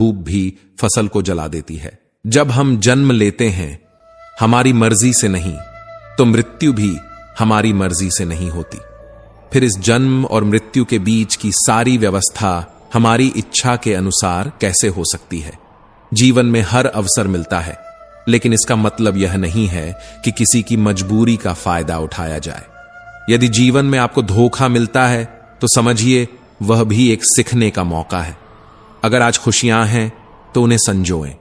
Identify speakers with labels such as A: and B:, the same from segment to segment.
A: धूप भी फसल को जला देती है। जब हम जन्म लेते हैं हमारी मर्जी से नहीं, तो मृत्यु भी हमारी मर्जी से नहीं होती। फिर इस जन्म और मृत्यु के बीच की सारी व्यवस्था हमारी इच्छा के अनुसार कैसे हो सकती है? जीवन में हर अवसर मिलता है, लेकिन इसका मतलब यह नहीं है कि किसी की मजबूरी का फायदा उठाया जाए। यदि जीवन में आपको धोखा मिलता है तो समझिए वह भी एक सीखने का मौका है। अगर आज खुशियां हैं तो उन्हें संजोएं।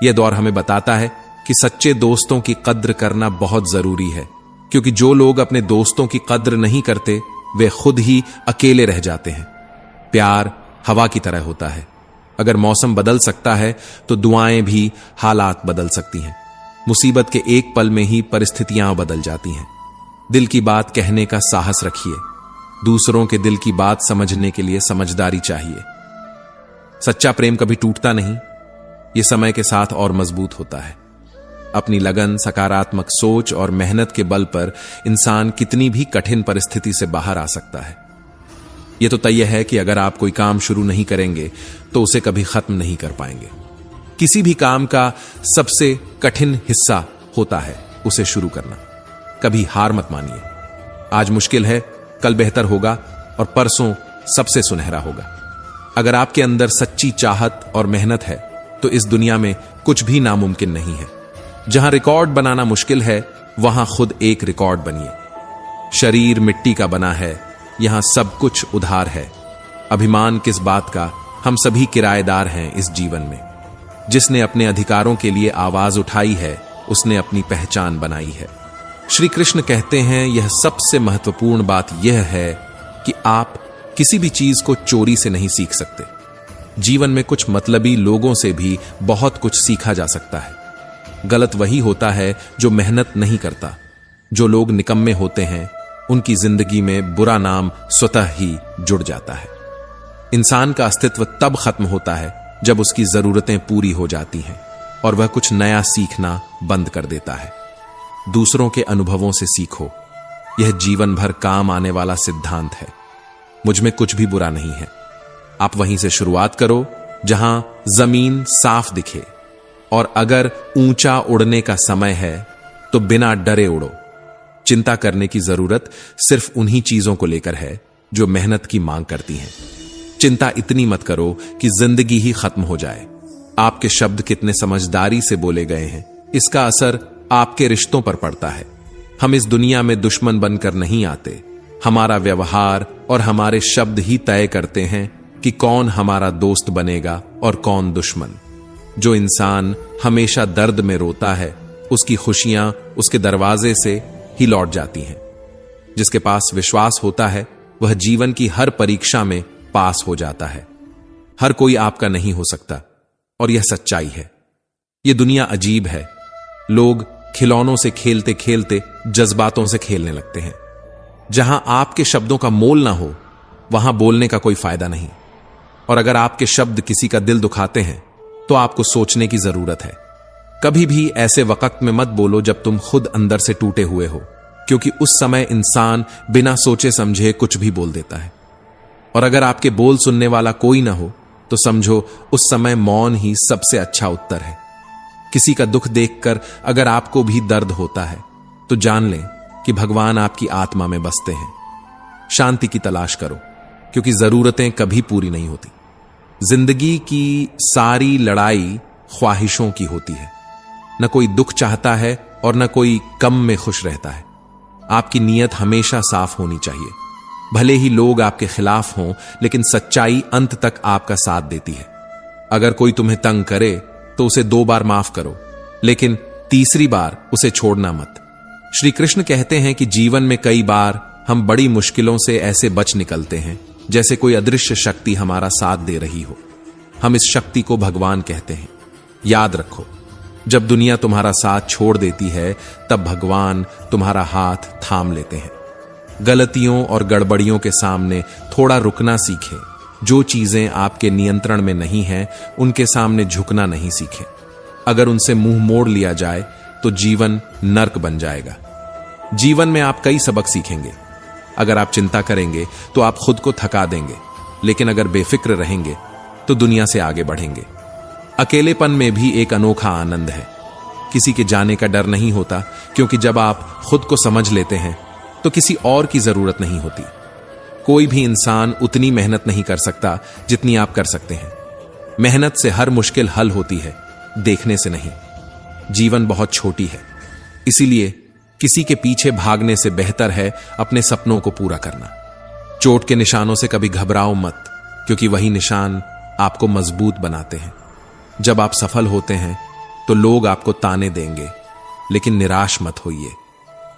A: यह दौर हमें बताता है कि सच्चे दोस्तों की कद्र करना बहुत जरूरी है, क्योंकि जो लोग अपने दोस्तों की कद्र नहीं करते वे खुद ही अकेले रह जाते हैं। प्यार हवा की तरह होता है, अगर मौसम बदल सकता है तो दुआएं भी हालात बदल सकती हैं। मुसीबत के एक पल में ही परिस्थितियां बदल जाती हैं। दिल की बात कहने का साहस रखिए। दूसरों के दिल की बात समझने के लिए समझदारी चाहिए। सच्चा प्रेम कभी टूटता नहीं, यह समय के साथ और मजबूत होता है। अपनी लगन, सकारात्मक सोच और मेहनत के बल पर इंसान कितनी भी कठिन परिस्थिति से बाहर आ सकता है। यह तो तय है कि अगर आप कोई काम शुरू नहीं करेंगे तो उसे कभी खत्म नहीं कर पाएंगे। किसी भी काम का सबसे कठिन हिस्सा होता है उसे शुरू करना। कभी हार मत मानिए। आज मुश्किल है, कल बेहतर होगा और परसों सबसे सुनहरा होगा। अगर आपके अंदर सच्ची चाहत और मेहनत है तो इस दुनिया में कुछ भी नामुमकिन नहीं है। जहां रिकॉर्ड बनाना मुश्किल है वहां खुद एक रिकॉर्ड बनिए। शरीर मिट्टी का बना है, यहां सब कुछ उधार है। अभिमान किस बात का, हम सभी किराएदार हैं इस जीवन में। जिसने अपने अधिकारों के लिए आवाज उठाई है उसने अपनी पहचान बनाई है। श्री कृष्ण कहते हैं यह सबसे महत्वपूर्ण बात यह है कि आप किसी भी चीज को चोरी से नहीं सीख सकते। जीवन में कुछ मतलबी लोगों से भी बहुत कुछ सीखा जा सकता है। गलत वही होता है जो मेहनत नहीं करता। जो लोग निकम्मे होते हैं उनकी जिंदगी में बुरा नाम स्वतः ही जुड़ जाता है। इंसान का अस्तित्व तब खत्म होता है जब उसकी जरूरतें पूरी हो जाती हैं और वह कुछ नया सीखना बंद कर देता है। दूसरों के अनुभवों से सीखो, यह जीवन भर काम आने वाला सिद्धांत है। मुझ में कुछ भी बुरा नहीं है। आप वहीं से शुरुआत करो जहां जमीन साफ दिखे, और अगर ऊंचा उड़ने का समय है तो बिना डरे उड़ो। चिंता करने की जरूरत सिर्फ उन्हीं चीजों को लेकर है जो मेहनत की मांग करती हैं। चिंता इतनी मत करो कि जिंदगी ही खत्म हो जाए। आपके शब्द कितने समझदारी से बोले गए हैं, इसका असर आपके रिश्तों पर पड़ता है। हम इस दुनिया में दुश्मन बनकर नहीं आते। हमारा व्यवहार और हमारे शब्द ही तय करते हैं कि कौन हमारा दोस्त बनेगा और कौन दुश्मन। जो इंसान हमेशा दर्द में रोता है उसकी खुशियां उसके दरवाजे से ही लौट जाती हैं। जिसके पास विश्वास होता है वह जीवन की हर परीक्षा में पास हो जाता है। हर कोई आपका नहीं हो सकता और यह सच्चाई है। यह दुनिया अजीब है। लोग खिलौनों से खेलते खेलते जज्बातों से खेलने लगते हैं। जहां आपके शब्दों का मोल ना हो वहां बोलने का कोई फायदा नहीं। और अगर आपके शब्द किसी का दिल दुखाते हैं तो आपको सोचने की जरूरत है। कभी भी ऐसे वक्त में मत बोलो जब तुम खुद अंदर से टूटे हुए हो, क्योंकि उस समय इंसान बिना सोचे समझे कुछ भी बोल देता है। और अगर आपके बोल सुनने वाला कोई ना हो तो समझो उस समय मौन ही सबसे अच्छा उत्तर है। किसी का दुख देखकर अगर आपको भी दर्द होता है तो जान लें कि भगवान आपकी आत्मा में बसते हैं। शांति की तलाश करो, क्योंकि जरूरतें कभी पूरी नहीं होती। जिंदगी की सारी लड़ाई ख्वाहिशों की होती है। न कोई दुख चाहता है और न कोई कम में खुश रहता है। आपकी नीयत हमेशा साफ होनी चाहिए। भले ही लोग आपके खिलाफ हों, लेकिन सच्चाई अंत तक आपका साथ देती है। अगर कोई तुम्हें तंग करे तो उसे 2 बार माफ करो, लेकिन तीसरी बार उसे छोड़ना मत। श्री कृष्ण कहते हैं कि जीवन में कई बार हम बड़ी मुश्किलों से ऐसे बच निकलते हैं जैसे कोई अदृश्य शक्ति हमारा साथ दे रही हो। हम इस शक्ति को भगवान कहते हैं। याद रखो, जब दुनिया तुम्हारा साथ छोड़ देती है तब भगवान तुम्हारा हाथ थाम लेते हैं। गलतियों और गड़बड़ियों के सामने थोड़ा रुकना सीखें। जो चीजें आपके नियंत्रण में नहीं हैं उनके सामने झुकना नहीं सीखें। अगर उनसे मुंह मोड़ लिया जाए तो जीवन नर्क बन जाएगा। जीवन में आप कई सबक सीखेंगे। अगर आप चिंता करेंगे तो आप खुद को थका देंगे, लेकिन अगर बेफिक्र रहेंगे तो दुनिया से आगे बढ़ेंगे। अकेलेपन में भी एक अनोखा आनंद है। किसी के जाने का डर नहीं होता, क्योंकि जब आप खुद को समझ लेते हैं तो किसी और की जरूरत नहीं होती। कोई भी इंसान उतनी मेहनत नहीं कर सकता जितनी आप कर सकते हैं। मेहनत से हर मुश्किल हल होती है, देखने से नहीं। जीवन बहुत छोटी है, इसीलिए किसी के पीछे भागने से बेहतर है अपने सपनों को पूरा करना। चोट के निशानों से कभी घबराओ मत, क्योंकि वही निशान आपको मजबूत बनाते हैं। जब आप सफल होते हैं तो लोग आपको ताने देंगे, लेकिन निराश मत होइए।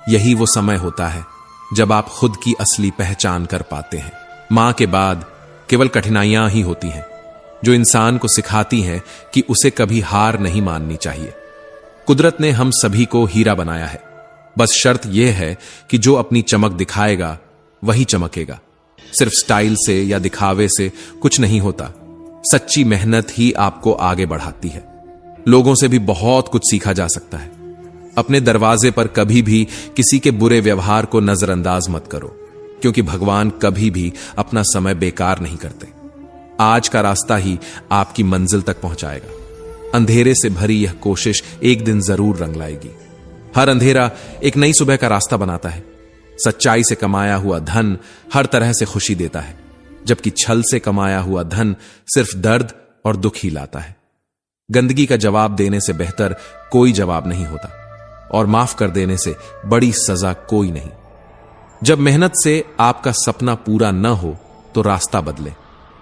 A: यही वो समय होता है जब आप खुद की असली पहचान कर पाते हैं। मां के बाद केवल कठिनाइयां ही होती हैं, जो इंसान को सिखाती हैं कि उसे कभी हार नहीं माननी चाहिए। कुदरत ने हम सभी को हीरा बनाया है, बस शर्त यह है कि जो अपनी चमक दिखाएगा वही चमकेगा। सिर्फ स्टाइल से या दिखावे से कुछ नहीं होता। सच्ची मेहनत ही आपको आगे बढ़ाती है। लोगों से भी बहुत कुछ सीखा जा सकता है। अपने दरवाजे पर कभी भी किसी के बुरे व्यवहार को नजरअंदाज मत करो, क्योंकि भगवान कभी भी अपना समय बेकार नहीं करते। आज का रास्ता ही आपकी मंजिल तक पहुंचाएगा। अंधेरे से भरी यह कोशिश एक दिन जरूर रंग लाएगी। हर अंधेरा एक नई सुबह का रास्ता बनाता है। सच्चाई से कमाया हुआ धन हर तरह से खुशी देता है, जबकि छल से कमाया हुआ धन सिर्फ दर्द और दुख ही लाता है। गंदगी का जवाब देने से बेहतर कोई जवाब नहीं होता, और माफ कर देने से बड़ी सजा कोई नहीं। जब मेहनत से आपका सपना पूरा न हो तो रास्ता बदले,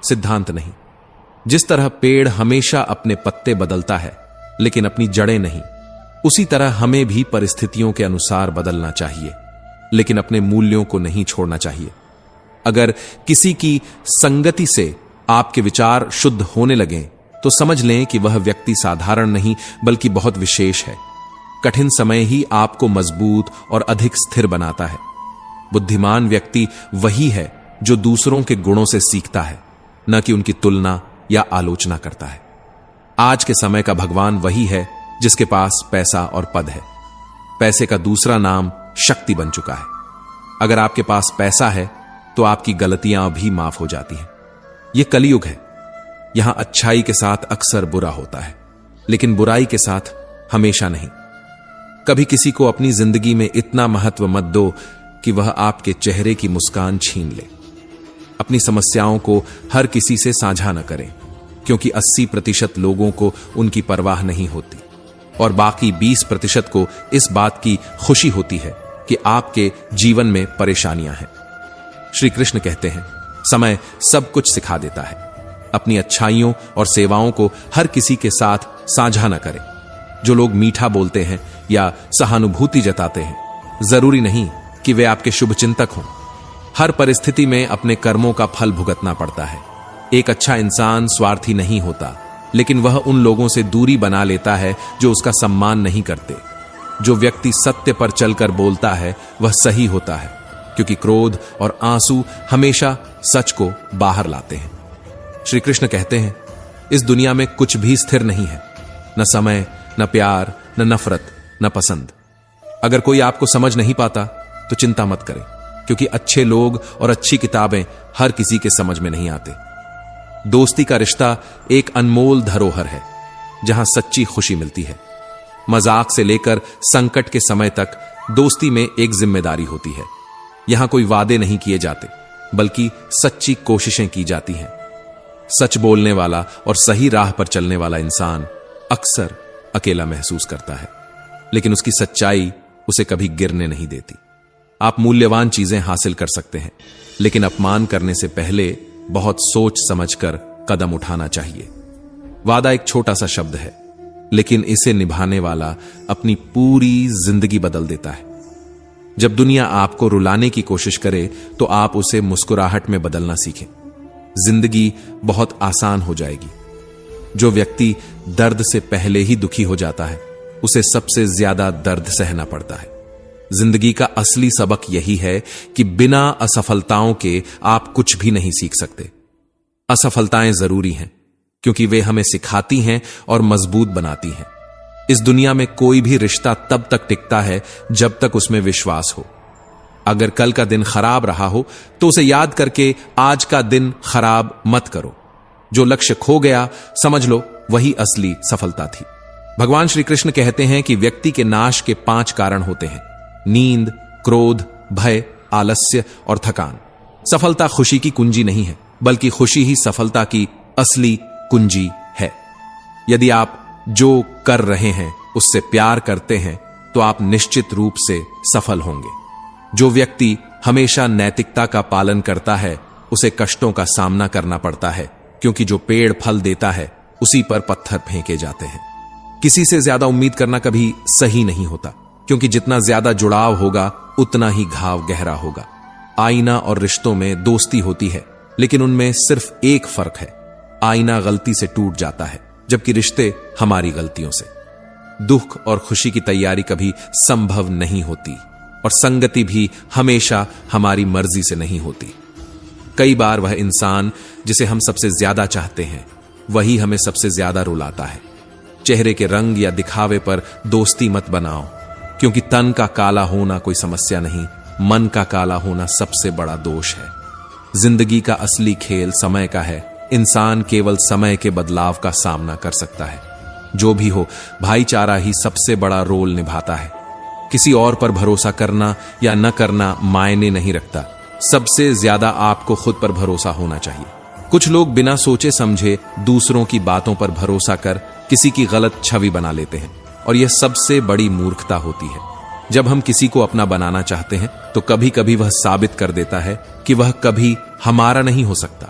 A: सिद्धांत नहीं। जिस तरह पेड़ हमेशा अपने पत्ते बदलता है लेकिन अपनी जड़ें नहीं, उसी तरह हमें भी परिस्थितियों के अनुसार बदलना चाहिए, लेकिन अपने मूल्यों को नहीं छोड़ना चाहिए। अगर किसी की संगति से आपके विचार शुद्ध होने लगें तो समझ लें कि वह व्यक्ति साधारण नहीं बल्कि बहुत विशेष है। कठिन समय ही आपको मजबूत और अधिक स्थिर बनाता है। बुद्धिमान व्यक्ति वही है जो दूसरों के गुणों से सीखता है, न कि उनकी तुलना या आलोचना करता है। आज के समय का भगवान वही है जिसके पास पैसा और पद है। पैसे का दूसरा नाम शक्ति बन चुका है। अगर आपके पास पैसा है तो आपकी गलतियां भी माफ हो जाती हैं। यह कलयुग है। यहां अच्छाई के साथ अक्सर बुरा होता है, लेकिन बुराई के साथ हमेशा नहीं। कभी किसी को अपनी जिंदगी में इतना महत्व मत दो कि वह आपके चेहरे की मुस्कान छीन ले। अपनी समस्याओं को हर किसी से साझा न करें, क्योंकि 80% लोगों को उनकी परवाह नहीं होती और बाकी 20% को इस बात की खुशी होती है कि आपके जीवन में परेशानियां हैं। श्री कृष्ण कहते हैं, समय सब कुछ सिखा देता है। अपनी अच्छाइयों और सेवाओं को हर किसी के साथ साझा न करें। जो लोग मीठा बोलते हैं या सहानुभूति जताते हैं, जरूरी नहीं कि वे आपके शुभचिंतक हों। हर परिस्थिति में अपने कर्मों का फल भुगतना पड़ता है। एक अच्छा इंसान स्वार्थी नहीं होता, लेकिन वह उन लोगों से दूरी बना लेता है जो उसका सम्मान नहीं करते। जो व्यक्ति सत्य पर चलकर बोलता है वह सही होता है, क्योंकि क्रोध और आंसू हमेशा सच को बाहर लाते हैं। श्री कृष्ण कहते हैं, इस दुनिया में कुछ भी स्थिर नहीं है, न समय, न प्यार, न नफरत, न पसंद। अगर कोई आपको समझ नहीं पाता तो चिंता मत करें, क्योंकि अच्छे लोग और अच्छी किताबें हर किसी के समझ में नहीं आते। दोस्ती का रिश्ता एक अनमोल धरोहर है, जहां सच्ची खुशी मिलती है। मजाक से लेकर संकट के समय तक दोस्ती में एक जिम्मेदारी होती है। यहां कोई वादे नहीं किए जाते, बल्कि सच्ची कोशिशें की जाती हैं। सच बोलने वाला और सही राह पर चलने वाला इंसान अक्सर अकेला महसूस करता है, लेकिन उसकी सच्चाई उसे कभी गिरने नहीं देती। आप मूल्यवान चीजें हासिल कर सकते हैं, लेकिन अपमान करने से पहले बहुत सोच समझकर कदम उठाना चाहिए। वादा एक छोटा सा शब्द है, लेकिन इसे निभाने वाला अपनी पूरी जिंदगी बदल देता है। जब दुनिया आपको रुलाने की कोशिश करे तो आप उसे मुस्कुराहट में बदलना सीखें। जिंदगी बहुत आसान हो जाएगी। जो व्यक्ति दर्द से पहले ही दुखी हो जाता है, उसे सबसे ज्यादा दर्द सहना पड़ता है। जिंदगी का असली सबक यही है कि बिना असफलताओं के आप कुछ भी नहीं सीख सकते। असफलताएं जरूरी हैं, क्योंकि वे हमें सिखाती हैं और मजबूत बनाती हैं। इस दुनिया में कोई भी रिश्ता तब तक टिकता है जब तक उसमें विश्वास हो। अगर कल का दिन खराब रहा हो तो उसे याद करके आज का दिन खराब मत करो। जो लक्ष्य खो गया समझ लो वही असली सफलता थी। भगवान श्री कृष्ण कहते हैं कि व्यक्ति के नाश के 5 कारण होते हैं: नींद, क्रोध, भय, आलस्य और थकान। सफलता खुशी की कुंजी नहीं है, बल्कि खुशी ही सफलता की असली कुंजी है। यदि आप जो कर रहे हैं उससे प्यार करते हैं तो आप निश्चित रूप से सफल होंगे। जो व्यक्ति हमेशा नैतिकता का पालन करता है उसे कष्टों का सामना करना पड़ता है, क्योंकि जो पेड़ फल देता है उसी पर पत्थर फेंके जाते हैं। किसी से ज्यादा उम्मीद करना कभी सही नहीं होता, क्योंकि जितना ज्यादा जुड़ाव होगा उतना ही घाव गहरा होगा। आईना और रिश्तों में दोस्ती होती है, लेकिन उनमें सिर्फ एक फर्क है, आईना गलती से टूट जाता है, जबकि रिश्ते हमारी गलतियों से। दुख और खुशी की तैयारी कभी संभव नहीं होती, और संगति भी हमेशा हमारी मर्जी से नहीं होती। कई बार वह इंसान जिसे हम सबसे ज्यादा चाहते हैं वही हमें सबसे ज्यादा रुलाता है। चेहरे के रंग या दिखावे पर दोस्ती मत बनाओ, क्योंकि तन का काला होना कोई समस्या नहीं, मन का काला होना सबसे बड़ा दोष है। जिंदगी का असली खेल समय का है। इंसान केवल समय के बदलाव का सामना कर सकता है। जो भी हो, भाईचारा ही सबसे बड़ा रोल निभाता है। किसी और पर भरोसा करना या न करना मायने नहीं रखता, सबसे ज्यादा आपको खुद पर भरोसा होना चाहिए। कुछ लोग बिना सोचे समझे दूसरों की बातों पर भरोसा कर किसी की गलत छवि बना लेते हैं, और यह सबसे बड़ी मूर्खता होती है। जब हम किसी को अपना बनाना चाहते हैं तो कभी कभी वह साबित कर देता है कि वह कभी हमारा नहीं हो सकता।